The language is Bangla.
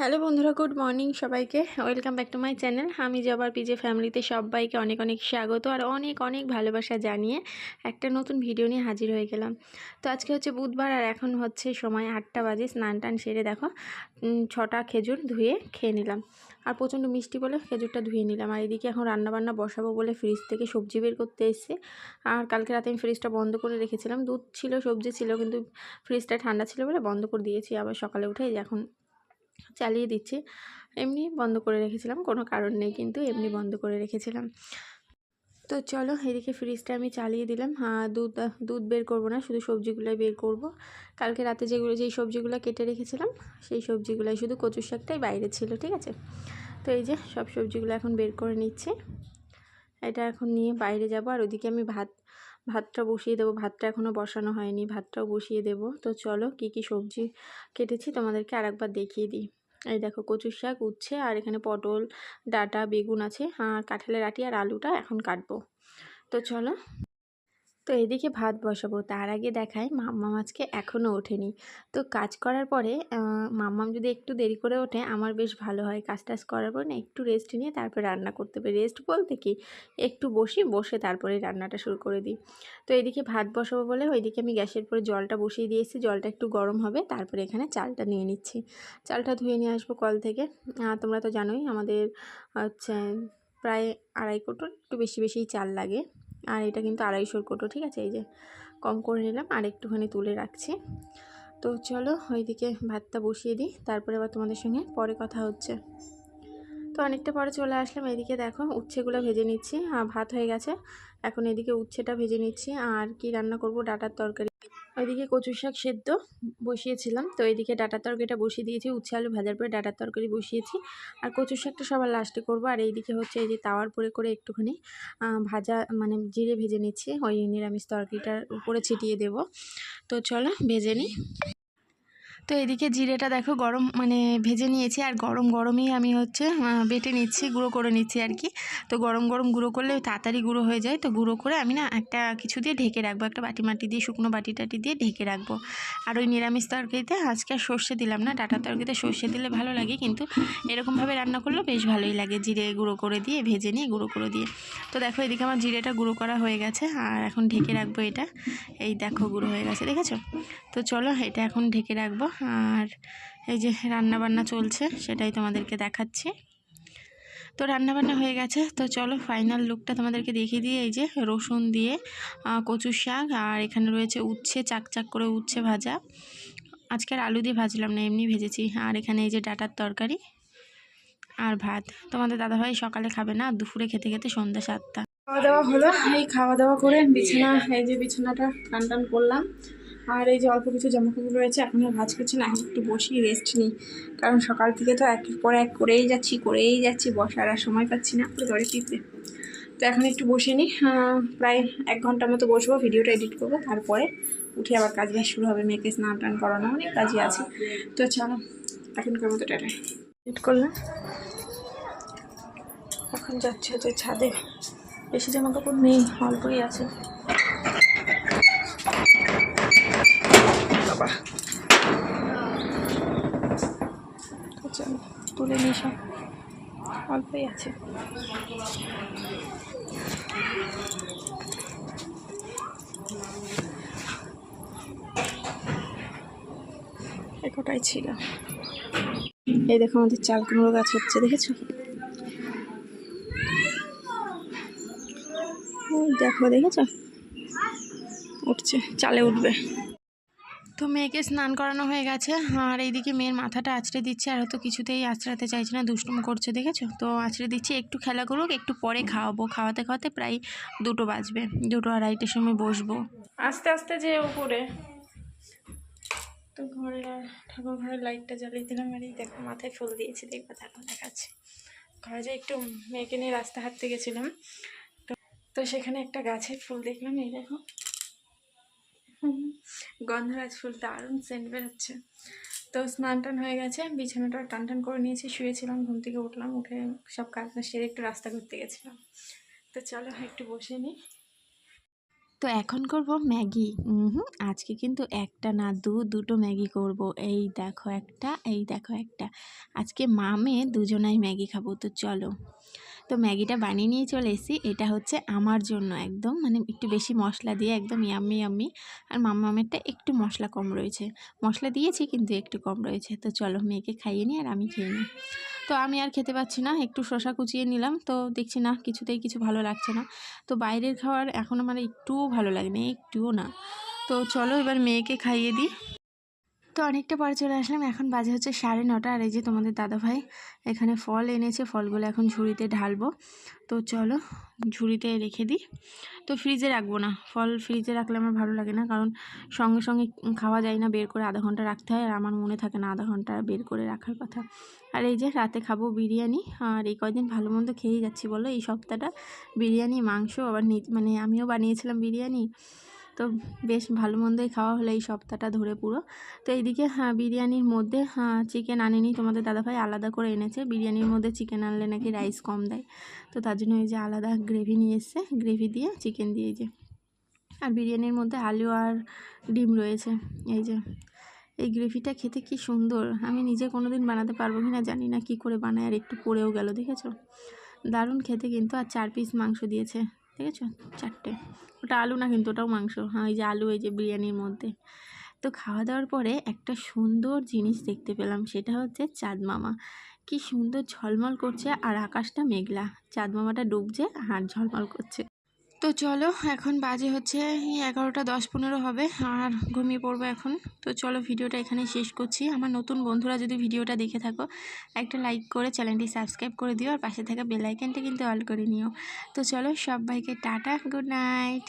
হ্যালো বন্ধুরা, গুড মর্নিং সবাইকে। Welcome back to my channel. আমি জবার পিজে ফ্যামিলিতে সবাইকে অনেক অনেক স্বাগত আর অনেক অনেক ভালোবাসা জানিয়ে একটা নতুন ভিডিও নিয়ে হাজির হয়ে গেলাম। তো আজকে হচ্ছে বুধবার আর এখন হচ্ছে সময় 8টা বাজে। স্নান টান সেরে দেখো 6টা খেজুর ধুয়ে খেয়ে নিলাম। আর প্রচণ্ড মিষ্টি বলে খেজুরটা ধুয়ে নিলাম। আর এদিকে এখন রান্নাবান্না বসাবো বলে ফ্রিজ থেকে সবজি বের করতে এসেছি। আর কালকে রাতে আমি ফ্রিজটা বন্ধ করে রেখেছিলাম, দুধ ছিল সবজি ছিল, কিন্তু ফ্রিজটা ঠান্ডা ছিল বলে বন্ধ করে দিয়েছি। আবার সকালে উঠে এখন চালিয়ে দিচ্ছি। এমনি বন্ধ করে রেখেছিলাম, কোনো কারণ নেই, কিন্তু এমনি বন্ধ করে রেখেছিলাম। তো চলো এদিকে ফ্রিজটা আমি চালিয়ে দিলাম। দুধ বের করব না, শুধু সবজিগুলোই বের করব। কালকে রাতে যেই সবজিগুলো কেটে রেখেছিলাম সেই সবজিগুলোই, শুধু কচুর শাকটাই বাইরে ছিল, ঠিক আছে। তো এই যে সব সবজিগুলো এখন বের করে নিচ্ছি। এটা এখন নিয়ে বাইরে যাব। আর ওইদিকে আমি ভাতটা বসিয়ে দেবো। ভাতটা এখনও বসানো হয়নি, ভাতটাও বসিয়ে দেবো। তো চলো কী কী সবজি কেটেছি তোমাদেরকে আরেকবার দেখিয়ে দিই। এই দেখো কচুর শাক, উচ্ছে, আর এখানে পটল, ডাঁটা, বেগুন আছে, আর কাঁঠালের আটি আর আলুটা এখন কাটবো। তো চলো। তো এদিকে ভাত বসাবো, তার আগে দেখায় মাম্মাম আজকে এখনও ওঠেনি। তো কাজ করার পরে মাম্মাম যদি একটু দেরি করে ওঠে আমার বেশ ভালো হয়। কাজ টাজ করার পরে না একটু রেস্ট নিয়ে তারপরে রান্না করতে হবে। রেস্ট বলতে কি, একটু বসে তারপরে রান্নাটা শুরু করে দিই। তো এদিকে ভাত বসাবো বলে ওইদিকে আমি গ্যাসের পরে জলটা বসিয়ে দিয়েছি। জলটা একটু গরম হবে, তারপরে এখানে চালটা নিয়ে নিচ্ছি। চালটা ধুয়ে নিয়ে আসবো কল থেকে। তোমরা তো জানোই আমাদের হচ্ছে প্রায় 2.5 কোটো, একটু বেশিই চাল লাগে। আর এটা কিন্তু 250 কোটো, ঠিক আছে। এই যে কম করে নিলাম আর একটুখানি তুলে রাখছি। তো চলো ওইদিকে ভাতটা বসিয়ে দিই, তারপরে আবার তোমাদের সঙ্গে পরে কথা হচ্ছে। তো অনেকটা পরে চলে আসলাম। এদিকে দেখো উচ্ছেগুলো ভেজে নিচ্ছি। ভাত হয়ে গেছে, এখন এদিকে উচ্ছেটা ভেজে নিচ্ছি। আর কি রান্না করব, ডাঁটার তরকারি। ওইদিকে কচু শাক সেদ্ধ বসিয়েছিলাম, তো এইদিকে ডাঁটার তরকারিটা বসিয়ে দিয়েছি। উচ্ছে আলু ভাজার পরে ডাঁটার তরকারি বসিয়েছি। আর কচু শাকটা সবার লাস্টে করবো। আর এইদিকে হচ্ছে এই যে তাওয়ার করে একটুখানি ভাজা মানে জিরে ভেজে নিচ্ছি, ওই নিরামিষ তরকারিটার উপরে ছিটিয়ে দেব। তো চলো ভেজে নিই। তো এদিকে জিরেটা দেখো গরম মানে ভেজে নিয়েছি। আর গরমেই আমি হচ্ছে বেটে নিচ্ছি, গুঁড়ো করে নিচ্ছি আর কি। তো গরম গুঁড়ো করলে তাড়াতাড়ি গুঁড়ো হয়ে যায়। তো গুঁড়ো করে আমি না একটা কিছু দিয়ে ঢেকে রাখবো, একটা বাটি দিয়ে, শুকনো বাটি দিয়ে ঢেকে রাখবো। আর ওই নিরামিষ তরকারিতে আজকে আর সর্ষে দিলাম না। ডাঁটার তরকারিতে সর্ষে দিলে ভালো লাগে, কিন্তু এরকমভাবে রান্না করলেও বেশ ভালোই লাগে, জিরে গুঁড়ো করে দিয়ে ভেজে নিয়ে গুঁড়ো করে দিয়ে। তো দেখো এদিকে আমার জিরেটা গুঁড়ো করা হয়ে গেছে, আর এখন ঢেকে রাখবো এটা। এই দেখো গুঁড়ো হয়ে গেছে, দেখেছো। তো চলো এটা এখন ঢেকে রাখবো। আর এই যে রান্নাবান্না চলছে সেটাই তোমাদেরকে দেখাচ্ছি। তো রান্নাবান্না হয়ে গেছে। তো চলো ফাইনাল লুকটা তোমাদেরকে দেখিয়ে দিয়ে। এই যে রসুন দিয়ে কচুর শাক, আর এখানে রয়েছে উচ্ছে, চাক করে উচ্ছে ভাজা। আজকে আর আলু দিয়ে ভাজলাম না, এমনি ভেজেছি। আর এখানে এই যে ডাঁটার তরকারি আর ভাত। তোমাদের দাদাভাই সকালে খাবে না, দুপুরে খেতে সন্ধ্যা 7টা। খাওয়া দাওয়া হলো। এই খাওয়া দাওয়া করে বিছানাটা টান করলাম। আর এই যে অল্প কিছু জামাকাপড় রয়েছে, এখন আর ভাঁজ করছি না, এখন একটু বসি রেস্ট নিই। কারণ সকাল থেকে তো একের পর এক করেই যাচ্ছি, বসার আর সময় পাচ্ছি না ঘরে ফিরতে। তো এখন একটু বসে নিই, প্রায় 1 ঘন্টার মতো বসবো, ভিডিওটা এডিট করবো, তারপরে উঠে আবার কাজ শুরু হবে। মেয়েকে স্নান টান করানো, অনেক কাজই আছে। তো চলো এখনকার মতো টাটা। এডিট করলাম, এখন যাচ্ছে হচ্ছে ছাদে। বেশি জামাকাপড় নেই, অল্পই আছে। বাবা চলো তুলে নিই, সব অল্পই আছে। একটাই ছিল। এই দেখো আমাদের চাল কুমড়ো গাছ হচ্ছে, দেখেছো। দেখেছো উঠছে, চালে উঠবে। তো মেয়েকে স্নান করানো হয়ে গেছে। আর এইদিকে মেয়ের মাথাটা আঁচড়ে দিচ্ছে, আর হয়তো কিছুতেই আঁচড়াতে চাইছে না, দুষ্টুম করছে, দেখেছো। তো আঁচড়ে দিচ্ছি, একটু খেলা করুক, একটু পরে খাওয়াবো। খাওয়াতে প্রায় 2টো বাজবে, 2টো আড়াইটের সময় বসবো। আস্তে আস্তে যে উপরে। তো ঠাকুর ঘরের লাইটটা জ্বালিয়ে দিলাম। আর এই দেখো মাথায় ফুল দিয়েছি, দেখবো তারপর দেখাচ্ছি। ঘরে যে একটু মেয়েকে নিয়ে রাস্তা হাঁটতে গেছিলাম, তো সেখানে একটা গাছের ফুল দেখলাম, এই দেখো গন্ধরাজ ফুল, দারুণ সেন্ট বেরোচ্ছে। তো স্নান টান হয়ে গেছে, বিছানাটা টান করে নিয়েছি, শুয়েছিলাম, ঘুম থেকে উঠলাম, উঠে সব কাজ সেরে একটু রাস্তা ঘুরতে গেছিলাম। তো চলো একটু বসে নিই। তো এখন করব ম্যাগি। আজকে কিন্তু একটা না দুটো ম্যাগি করব। এই দেখো একটা, এই দেখো একটা। আজকে মা মেয়ে দুজনাই ম্যাগি খাবো। তো চলো। তো ম্যাগিটা বানিয়ে নিয়ে চলে এসেছি। এটা হচ্ছে আমার জন্য একদম মানে একটু বেশি মশলা দিয়ে একদম ইয়াম্মি ইয়াম্মি। আর মামেরটা একটু মশলা কম রয়েছে। মশলা দিয়েছি কিন্তু একটু কম রয়েছে। তো চলো মেয়েকে খাইয়ে নিই আর আমি খেয়ে নিই। তো আমি আর খেতে পাচ্ছি না, একটু শসা কুচিয়ে নিলাম, তো দেখছি না কিছুতেই কিছু ভালো লাগছে না। তো বাইরের খাবার এখন আমার একটুও ভালো লাগে না, একটুও না। তো চলো এবার মেয়েকে খাইয়ে দিই। তো অনেকটা পরে চলে আসলাম, এখন বাজে হচ্ছে 9:30। আর এই যে তোমাদের দাদাভাই এখানে ফল এনেছে, ফলগুলো এখন ঝুড়িতে ঢালবো। তো চলো ঝুড়িতে রেখে দিই। তো ফ্রিজে রাখবো না, ফল ফ্রিজে রাখলে আমার ভালো লাগে না, কারণ সঙ্গে সঙ্গে খাওয়া যায় না, বের করে আধা ঘন্টা রাখতে হয়, আর আমার মনে থাকে না আধা ঘন্টা বের করে রাখার কথা। আর এই যে রাতে খাবো বিরিয়ানি। আর এই কয়দিন ভালো মন্দ খেয়েই যাচ্ছি বলো, এই সপ্তাহটা বিরিয়ানি মাংস আবার মানে আমিও বানিয়েছিলাম বিরিয়ানি। তো বেশ ভালো মন্দই খাওয়া হলো এই সপ্তাহটা ধরে পুরো। তো এইদিকে বিরিয়ানির মধ্যে চিকেন আনেনি, তোমাদের দাদাভাই আলাদা করে এনেছে। বিরিয়ানির মধ্যে চিকেন আনলে নাকি রাইস কম দেয়, তো তার জন্য এই যে আলাদা গ্রেভি নিয়ে এসছে, গ্রেভি দিয়ে চিকেন দিয়ে যে। আর বিরিয়ানির মধ্যে আলু আর ডিম রয়েছে। এই যে এই গ্রেভিটা খেতে কি সুন্দর, আমি নিজে কোনো দিন বানাতে পারবো কি না জানি না, কি করে বানায়, আর একটু পড়েও গেল দেখেছো, দারুণ খেতে কিন্তু। আর 4 পিস মাংস দিয়েছে, দেখেছো 4টে। ওটা আলু না কিন্তু, ওটাও মাংস। হ্যাঁ এই যে আলু এই যে বিরিয়ানির মধ্যে। তো খাওয়া দাওয়ার পরে একটা সুন্দর জিনিস দেখতে পেলাম, সেটা হচ্ছে চাঁদ মামা। কি সুন্দর ঝলমল করছে, আর আকাশটা মেঘলা, চাঁদ মামাটা ডুবছে আর ঝলমল করছে। তো চলো এখন বাজে হচ্ছে 11:10-15 হবে, আর ঘুমিয়ে পড়বো এখন। তো চলো ভিডিওটা এখানে শেষ করছি। আমার নতুন বন্ধুরা যদি ভিডিওটা দেখে থাকো, একটা লাইক করে চ্যানেলটি সাবস্ক্রাইব করে দিও, আর পাশে থাকা বেল আইকনটা কিন্তু অল করে নিও। তো চলো সবাইকে টাটা, গুড নাইট।